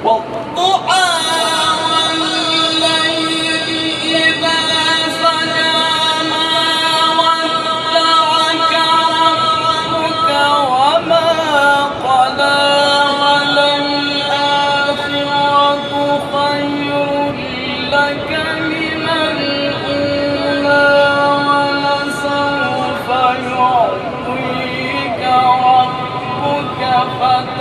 والضحى والليل إذا سجى ما ودعك ربك وما قلى وللآخرة خير لك من الأولى ولسوف يعطيك ربك فترضى